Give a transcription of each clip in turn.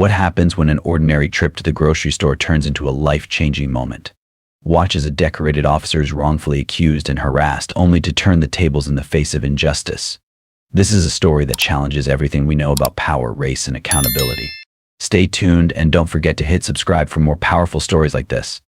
What happens when an ordinary trip to the grocery store turns into a life-changing moment? Watch as a decorated officer is wrongfully accused and harassed only to turn the tables in the face of injustice. This is a story that challenges everything we know about power, race, and accountability. Stay tuned and don't forget to hit subscribe for more powerful stories like this.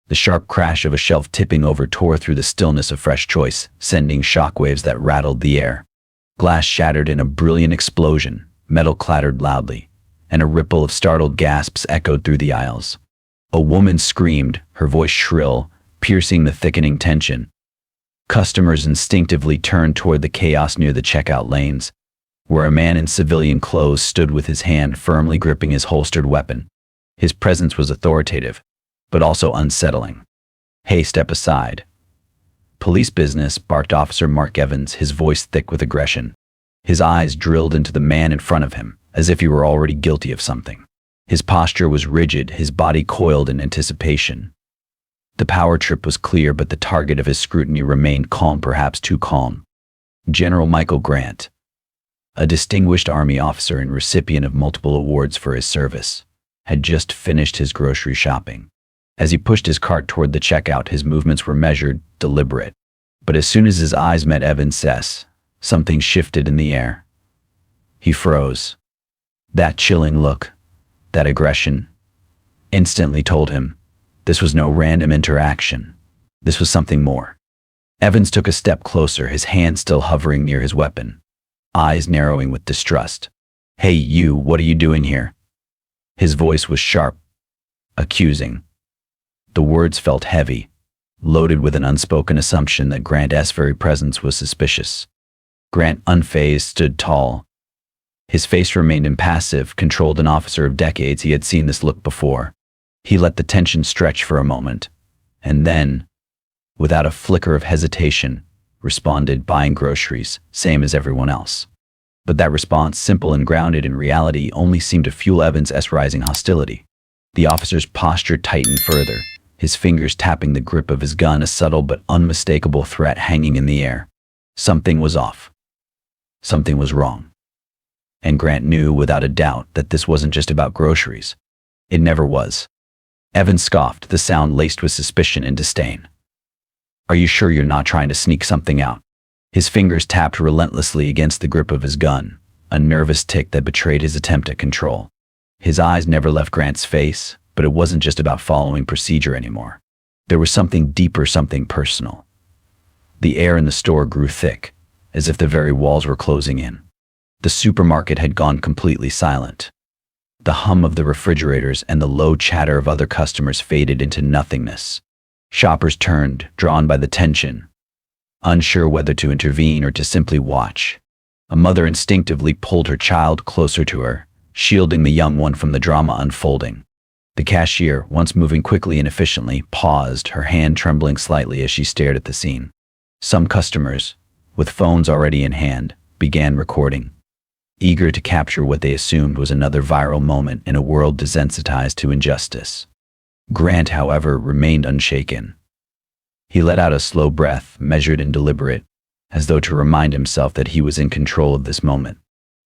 The sharp crash of a shelf tipping over tore through the stillness of Fresh Choice, sending shockwaves that rattled the air. Glass shattered in a brilliant explosion, metal clattered loudly, and a ripple of startled gasps echoed through the aisles. A woman screamed, her voice shrill, piercing the thickening tension. Customers instinctively turned toward the chaos near the checkout lanes, where a man in civilian clothes stood with his hand firmly gripping his holstered weapon. His presence was authoritative, but also unsettling. "Hey, step aside." "Police business," barked Officer Mark Evans, his voice thick with aggression. His eyes drilled into the man in front of him, as if he were already guilty of something. His posture was rigid, his body coiled in anticipation. The power trip was clear, but the target of his scrutiny remained calm, perhaps too calm. General Michael Grant, a distinguished Army officer and recipient of multiple awards for his service, had just finished his grocery shopping. As he pushed his cart toward the checkout, his movements were measured, deliberate. But as soon as his eyes met Evans's, something shifted in the air. He froze. That chilling look, that aggression, instantly told him this was no random interaction. This was something more. Evans took a step closer, his hand still hovering near his weapon, eyes narrowing with distrust. "Hey, you, what are you doing here?" His voice was sharp, accusing. The words felt heavy, loaded with an unspoken assumption that Grant's very presence was suspicious. Grant, unfazed, stood tall. His face remained impassive, controlled. An officer of decades, he had seen this look before. He let the tension stretch for a moment, and then, without a flicker of hesitation, responded, "Buying groceries, same as everyone else." But that response, simple and grounded in reality, only seemed to fuel Evans's rising hostility. The officer's posture tightened further, his fingers tapping the grip of his gun, a subtle but unmistakable threat hanging in the air. Something was off. Something was wrong. And Grant knew without a doubt that this wasn't just about groceries. It never was. Evans scoffed, the sound laced with suspicion and disdain. "Are you sure you're not trying to sneak something out?" His fingers tapped relentlessly against the grip of his gun, a nervous tick that betrayed his attempt at control. His eyes never left Grant's face, but it wasn't just about following procedure anymore. There was something deeper, something personal. The air in the store grew thick, as if the very walls were closing in. The supermarket had gone completely silent. The hum of the refrigerators and the low chatter of other customers faded into nothingness. Shoppers turned, drawn by the tension, unsure whether to intervene or to simply watch. A mother instinctively pulled her child closer to her, shielding the young one from the drama unfolding. The cashier, once moving quickly and efficiently, paused, her hand trembling slightly as she stared at the scene. Some customers, with phones already in hand, began recording, eager to capture what they assumed was another viral moment in a world desensitized to injustice. Grant, however, remained unshaken. He let out a slow breath, measured and deliberate, as though to remind himself that he was in control of this moment.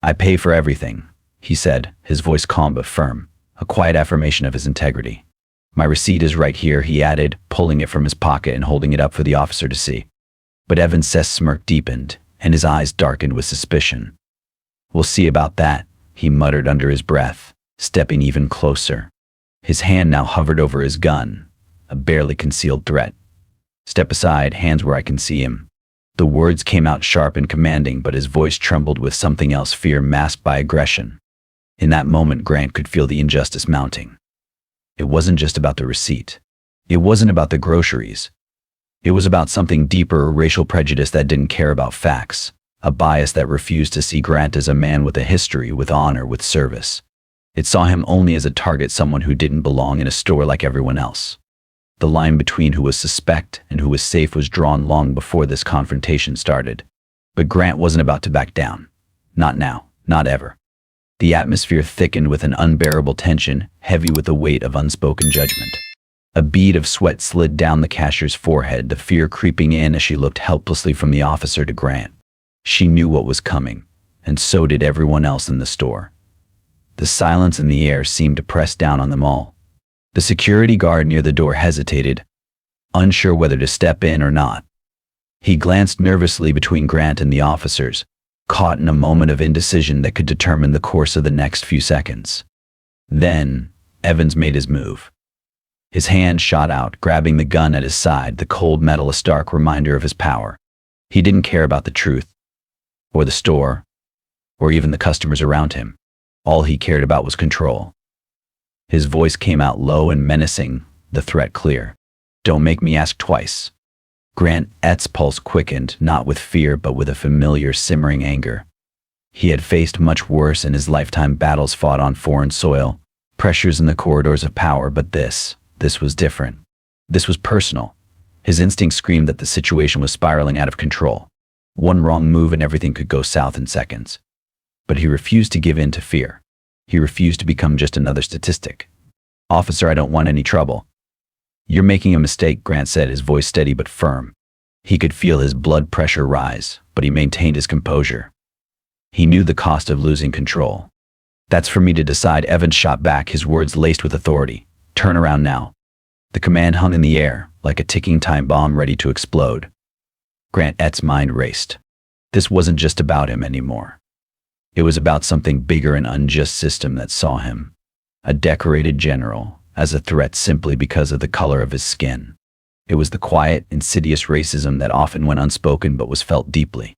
"I pay for everything," he said, his voice calm but firm, a quiet affirmation of his integrity. "My receipt is right here," he added, pulling it from his pocket and holding it up for the officer to see. But Evans's smirk deepened, and his eyes darkened with suspicion. "We'll see about that," he muttered under his breath, stepping even closer. His hand now hovered over his gun, a barely concealed threat. "Step aside, hands where I can see him." The words came out sharp and commanding, but his voice trembled with something else, fear masked by aggression. In that moment, Grant could feel the injustice mounting. It wasn't just about the receipt. It wasn't about the groceries. It was about something deeper, a racial prejudice that didn't care about facts, a bias that refused to see Grant as a man with a history, with honor, with service. It saw him only as a target, someone who didn't belong in a store like everyone else. The line between who was suspect and who was safe was drawn long before this confrontation started. But Grant wasn't about to back down. Not now, not ever. The atmosphere thickened with an unbearable tension, heavy with the weight of unspoken judgment. A bead of sweat slid down the cashier's forehead, the fear creeping in as she looked helplessly from the officer to Grant. She knew what was coming, and so did everyone else in the store. The silence in the air seemed to press down on them all. The security guard near the door hesitated, unsure whether to step in or not. He glanced nervously between Grant and the officers, caught in a moment of indecision that could determine the course of the next few seconds. Then, Evans made his move. His hand shot out, grabbing the gun at his side, the cold metal a stark reminder of his power. He didn't care about the truth, or the store, or even the customers around him. All he cared about was control. His voice came out low and menacing, the threat clear. "Don't make me ask twice." Grant's pulse quickened, not with fear but with a familiar simmering anger. He had faced much worse in his lifetime, battles fought on foreign soil, pressures in the corridors of power, but this was different. This was personal. His instinct screamed that the situation was spiraling out of control. One wrong move and everything could go south in seconds. But he refused to give in to fear. He refused to become just another statistic. "Officer, I don't want any trouble." "You're making a mistake," Grant said, his voice steady but firm. He could feel his blood pressure rise, but he maintained his composure. He knew the cost of losing control. "That's for me to decide," Evans shot back, his words laced with authority. "Turn around now." The command hung in the air, like a ticking time bomb ready to explode. Grant's mind raced. This wasn't just about him anymore. It was about something bigger, an unjust system that saw him, a decorated general, as a threat simply because of the color of his skin. It was the quiet, insidious racism that often went unspoken but was felt deeply.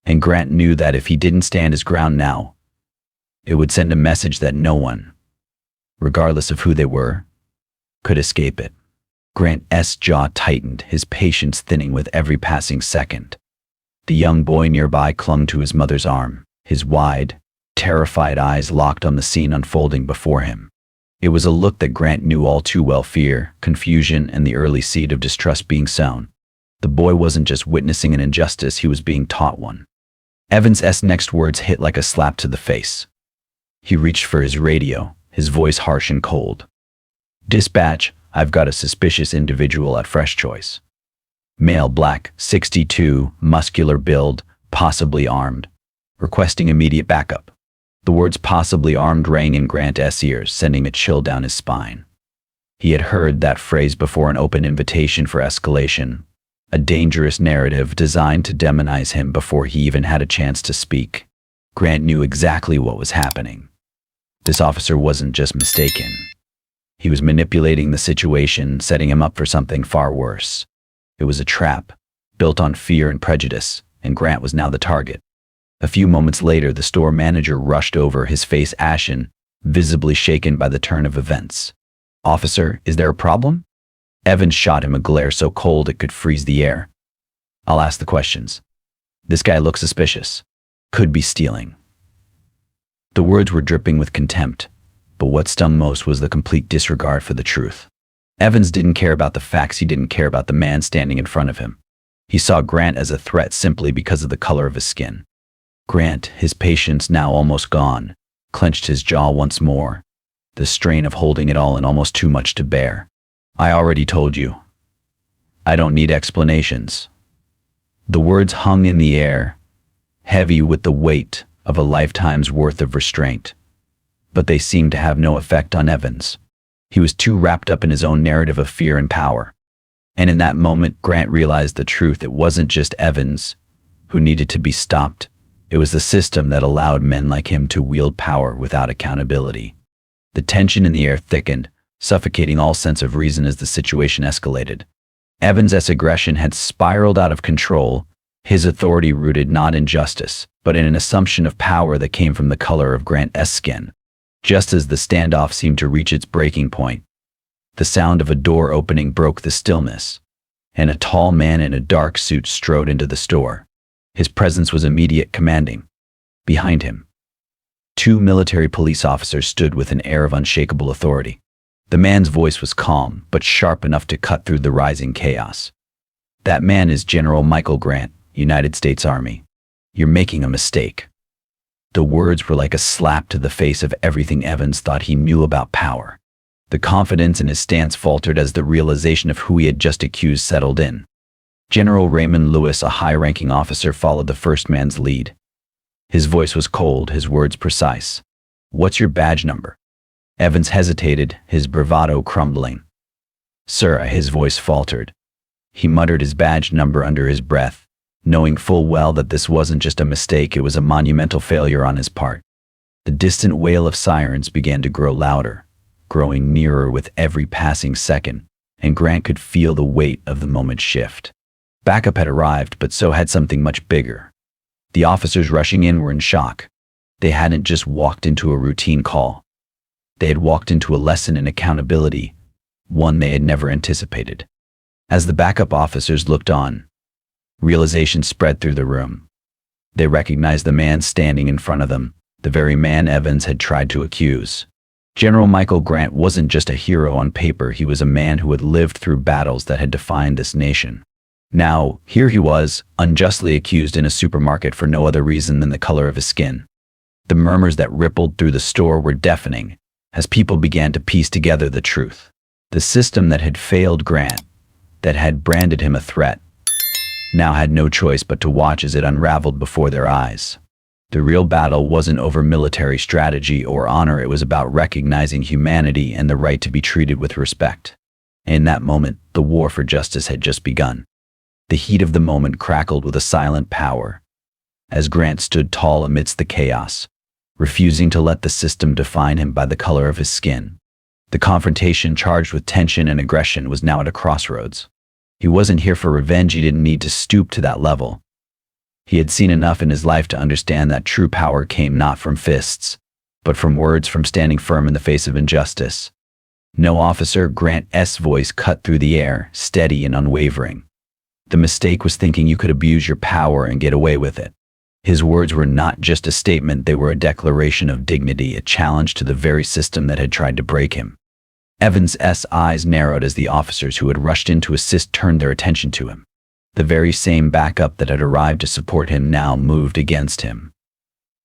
And Grant knew that if he didn't stand his ground now, it would send a message that no one, regardless of who they were, could escape it. Grant's jaw tightened, his patience thinning with every passing second. The young boy nearby clung to his mother's arm, his wide, terrified eyes locked on the scene unfolding before him. It was a look that Grant knew all too well: fear, confusion, and the early seed of distrust being sown. The boy wasn't just witnessing an injustice, he was being taught one. Evans's next words hit like a slap to the face. He reached for his radio, his voice harsh and cold. "Dispatch, I've got a suspicious individual at Fresh Choice. Male, black, 62, muscular build, possibly armed. Requesting immediate backup." The words "possibly armed" rang in Grant's ears, sending a chill down his spine. He had heard that phrase before, an open invitation for escalation, a dangerous narrative designed to demonize him before he even had a chance to speak. Grant knew exactly what was happening. This officer wasn't just mistaken. He was manipulating the situation, setting him up for something far worse. It was a trap, built on fear and prejudice, and Grant was now the target. A few moments later, the store manager rushed over, his face ashen, visibly shaken by the turn of events. "Officer, is there a problem?" Evans shot him a glare so cold it could freeze the air. "I'll ask the questions. This guy looks suspicious. Could be stealing." The words were dripping with contempt, but what stung most was the complete disregard for the truth. Evans didn't care about the facts, he didn't care about the man standing in front of him. He saw Grant as a threat simply because of the color of his skin. Grant, his patience now almost gone, clenched his jaw once more, the strain of holding it all and almost too much to bear. "I already told you. I don't need explanations." The words hung in the air, heavy with the weight of a lifetime's worth of restraint. But they seemed to have no effect on Evans. He was too wrapped up in his own narrative of fear and power. And in that moment, Grant realized the truth. It wasn't just Evans who needed to be stopped. It was the system that allowed men like him to wield power without accountability. The tension in the air thickened, suffocating all sense of reason as the situation escalated. Evans's aggression had spiraled out of control, his authority rooted not in justice, but in an assumption of power that came from the color of Grant's skin. Just as the standoff seemed to reach its breaking point, the sound of a door opening broke the stillness, and a tall man in a dark suit strode into the store. His presence was immediate, commanding. Behind him, 2 military police officers stood with an air of unshakable authority. The man's voice was calm, but sharp enough to cut through the rising chaos. "That man is General Michael Grant, United States Army. You're making a mistake." The words were like a slap to the face of everything Evans thought he knew about power. The confidence in his stance faltered as the realization of who he had just accused settled in. General Raymond Lewis, a high-ranking officer, followed the first man's lead. His voice was cold, his words precise. "What's your badge number?" Evans hesitated, his bravado crumbling. "Sir," his voice faltered. He muttered his badge number under his breath, knowing full well that this wasn't just a mistake, it was a monumental failure on his part. The distant wail of sirens began to grow louder, growing nearer with every passing second, and Grant could feel the weight of the moment shift. Backup had arrived, but so had something much bigger. The officers rushing in were in shock. They hadn't just walked into a routine call. They had walked into a lesson in accountability, one they had never anticipated. As the backup officers looked on, realization spread through the room. They recognized the man standing in front of them, the very man Evans had tried to accuse. General Michael Grant wasn't just a hero on paper, he was a man who had lived through battles that had defined this nation. Now, here he was, unjustly accused in a supermarket for no other reason than the color of his skin. The murmurs that rippled through the store were deafening, as people began to piece together the truth. The system that had failed Grant, that had branded him a threat, now had no choice but to watch as it unraveled before their eyes. The real battle wasn't over military strategy or honor, it was about recognizing humanity and the right to be treated with respect. In that moment, the war for justice had just begun. The heat of the moment crackled with a silent power, as Grant stood tall amidst the chaos, refusing to let the system define him by the color of his skin. The confrontation, charged with tension and aggression, was now at a crossroads. He wasn't here for revenge, he didn't need to stoop to that level. He had seen enough in his life to understand that true power came not from fists, but from words, from standing firm in the face of injustice. "No, officer," Grant's voice cut through the air, steady and unwavering. "The mistake was thinking you could abuse your power and get away with it." His words were not just a statement, they were a declaration of dignity, a challenge to the very system that had tried to break him. Evans's eyes narrowed as the officers who had rushed in to assist turned their attention to him. The very same backup that had arrived to support him now moved against him.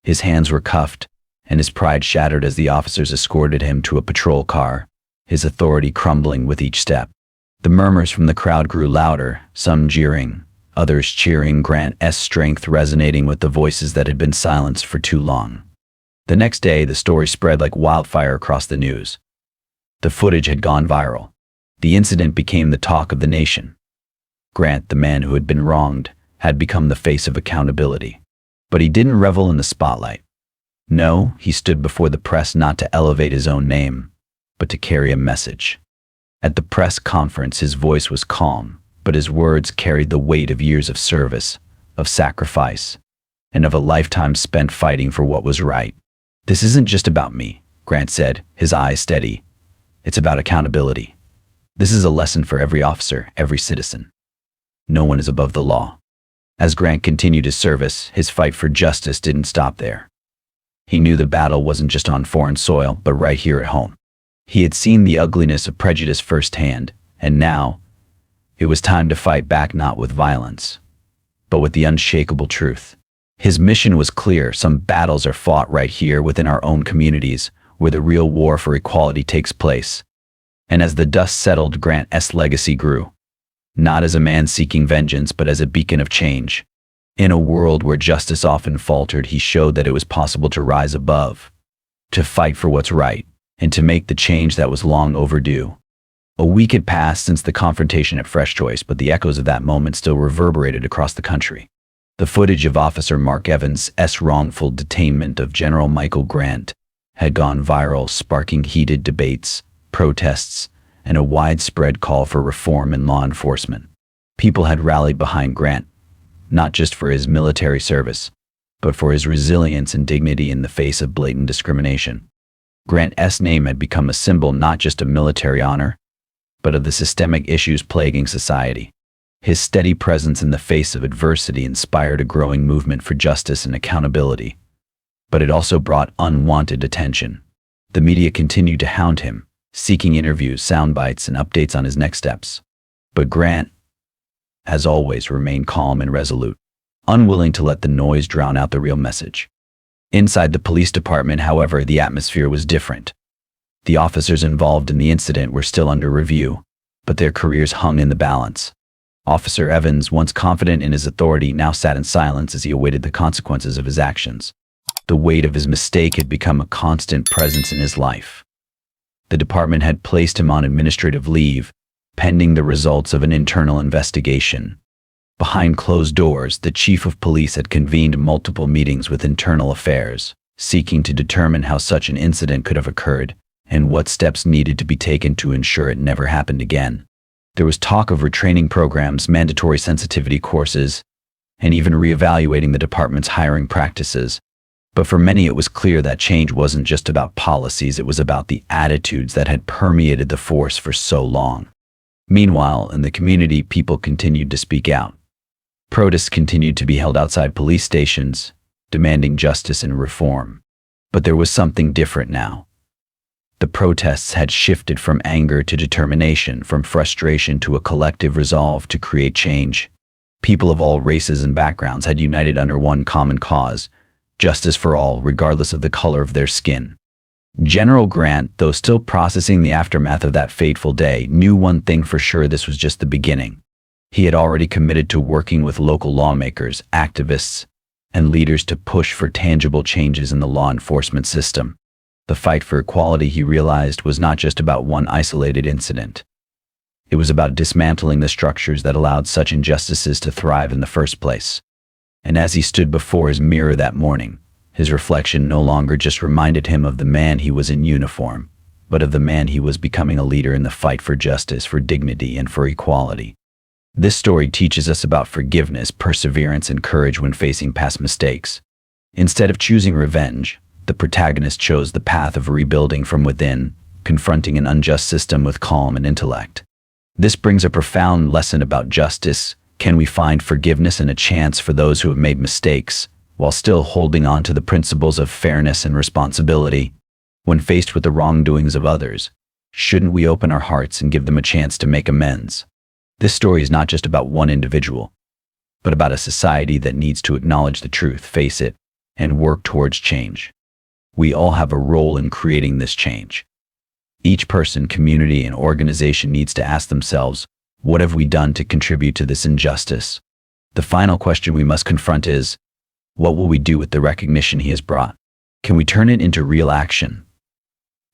His hands were cuffed, and his pride shattered as the officers escorted him to a patrol car, his authority crumbling with each step. The murmurs from the crowd grew louder, some jeering, others cheering, Grant's strength resonating with the voices that had been silenced for too long. The next day, the story spread like wildfire across the news. The footage had gone viral. The incident became the talk of the nation. Grant, the man who had been wronged, had become the face of accountability. But he didn't revel in the spotlight. No, he stood before the press not to elevate his own name, but to carry a message. At the press conference, his voice was calm, but his words carried the weight of years of service, of sacrifice, and of a lifetime spent fighting for what was right. "This isn't just about me," Grant said, his eyes steady. "It's about accountability. This is a lesson for every officer, every citizen. No one is above the law." As Grant continued his service, his fight for justice didn't stop there. He knew the battle wasn't just on foreign soil, but right here at home. He had seen the ugliness of prejudice firsthand, and now, it was time to fight back, not with violence, but with the unshakable truth. His mission was clear: some battles are fought right here within our own communities, where the real war for equality takes place. And as the dust settled, Grant's legacy grew, not as a man seeking vengeance, but as a beacon of change. In a world where justice often faltered, he showed that it was possible to rise above, to fight for what's right, and to make the change that was long overdue. A week had passed since the confrontation at Fresh Choice, but the echoes of that moment still reverberated across the country. The footage of Officer Mark Evans's wrongful detainment of General Michael Grant had gone viral, sparking heated debates, protests, and a widespread call for reform in law enforcement. People had rallied behind Grant, not just for his military service, but for his resilience and dignity in the face of blatant discrimination. Grant's name had become a symbol not just of military honor, but of the systemic issues plaguing society. His steady presence in the face of adversity inspired a growing movement for justice and accountability. But it also brought unwanted attention. The media continued to hound him, seeking interviews, sound bites, and updates on his next steps. But Grant, as always, remained calm and resolute, unwilling to let the noise drown out the real message. Inside the police department, however, the atmosphere was different. The officers involved in the incident were still under review, but their careers hung in the balance. Officer Evans, once confident in his authority, now sat in silence as he awaited the consequences of his actions. The weight of his mistake had become a constant presence in his life. The department had placed him on administrative leave, pending the results of an internal investigation. Behind closed doors, the chief of police had convened multiple meetings with internal affairs, seeking to determine how such an incident could have occurred and what steps needed to be taken to ensure it never happened again. There was talk of retraining programs, mandatory sensitivity courses, and even reevaluating the department's hiring practices. But for many, it was clear that change wasn't just about policies, it was about the attitudes that had permeated the force for so long. Meanwhile, in the community, people continued to speak out. Protests continued to be held outside police stations, demanding justice and reform. But there was something different now. The protests had shifted from anger to determination, from frustration to a collective resolve to create change. People of all races and backgrounds had united under one common cause: justice for all, regardless of the color of their skin. General Grant, though still processing the aftermath of that fateful day, knew one thing for sure: this was just the beginning. He had already committed to working with local lawmakers, activists, and leaders to push for tangible changes in the law enforcement system. The fight for equality, he realized, was not just about one isolated incident. It was about dismantling the structures that allowed such injustices to thrive in the first place. And as he stood before his mirror that morning, his reflection no longer just reminded him of the man he was in uniform, but of the man he was becoming, a leader in the fight for justice, for dignity, and for equality. This story teaches us about forgiveness, perseverance, and courage when facing past mistakes. Instead of choosing revenge, the protagonist chose the path of rebuilding from within, confronting an unjust system with calm and intellect. This brings a profound lesson about justice. Can we find forgiveness and a chance for those who have made mistakes, while still holding on to the principles of fairness and responsibility? When faced with the wrongdoings of others, shouldn't we open our hearts and give them a chance to make amends? This story is not just about one individual, but about a society that needs to acknowledge the truth, face it, and work towards change. We all have a role in creating this change. Each person, community, and organization needs to ask themselves, what have we done to contribute to this injustice? The final question we must confront is, what will we do with the recognition he has brought? Can we turn it into real action?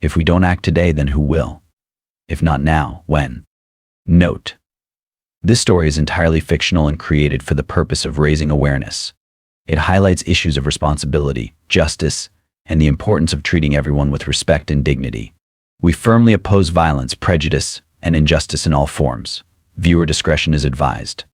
If we don't act today, then who will? If not now, when? Note: this story is entirely fictional and created for the purpose of raising awareness. It highlights issues of responsibility, justice, and the importance of treating everyone with respect and dignity. We firmly oppose violence, prejudice, and injustice in all forms. Viewer discretion is advised.